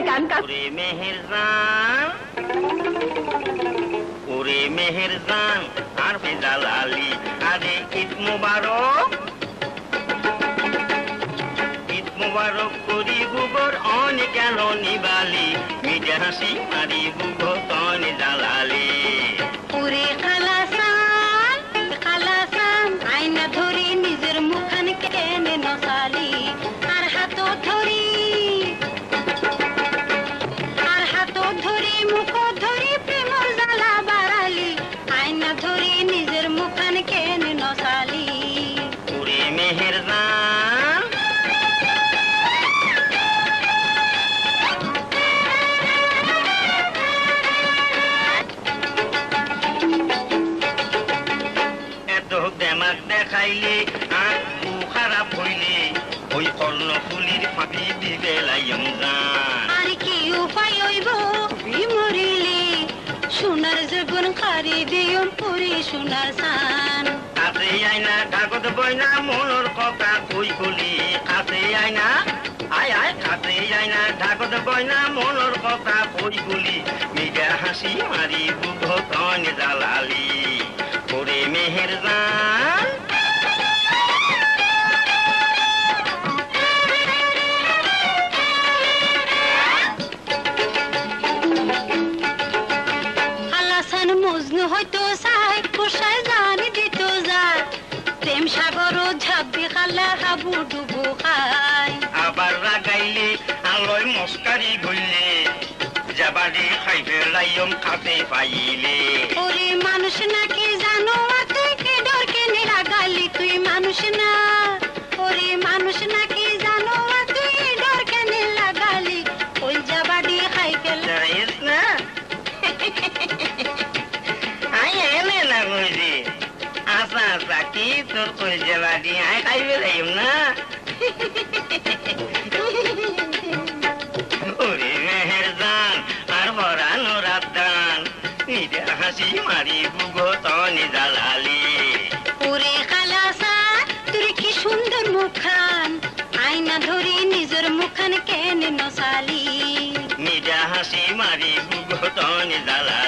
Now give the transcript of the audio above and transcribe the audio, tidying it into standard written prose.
গান কা ওরে মেহেরজান, ওরে মেহেরজান আর জালালি, আরে ঈদ মুবারক, ঈদ মুবারক করি বুগর অনেক কেন নিবালি, মিঠে হাসি মারি বুগর তনে জালালি। ওরে খালাসান খালাসান আয়না ধরি নিজের মুখান কেনে নসালি, আর হাত ধরি মুখ ধরি প্রেমর জ্বালা বাড়ালি, আয়না ধরি নিজের মুখান কেনে নসালি। ওরে মেহেরজান, এত দেমাক দেখাইলে আর খারাপ হইলে ওই কর্ণফুলির ফাঁকি দিবে লাইম জান। আর কি উপায় হইব মরিলে, সোনার জীবন খারি দিও পুরি সোনার সান। কাছে আইনা কাগজ বইনা মনের কথা কই বলি, কাছে আইনা আয় আয় কাছে আইনা কাগজ বইনা মনের কথা কই বলি, মিঠা হাসি মারি বুধ তনে জালালি। ওরে মেহেরজান, খালাসান মজনু হয়তো চাই কোষায় জানি দিত যায়, প্রেম সাগর ঝাপি খালা হাবু ডুবু খায়। আবার রাগাইলে আলোয় মস্কারি গইলে, যাবারি খাইবে লাইম কাছে পাইলে। ওরে মানুষ নাকি জানো তুই কে ডর কেনে লাগালি, তুই মানুষ না। ওরে মানুষ নাকি জানো তুই ডর কেনে লাগালি, ওই যাবাডি খাই ফেল। জানিস না আই এনে না কইছি, আচ্ছা আচ্ছা কি তোর কই যাবারি আই খাইবে লাইম না। ওরে মেহেরজান আর বরানো রাতান, নিজের হাসি মারি বুগো তনে জালালি। ওরে খালাসা তুই কি সুন্দর মুখান, আয়না ধরি নিজের মুখান কেনে নসালি। নিজা হাসি মারি বুগো তনে জালালি।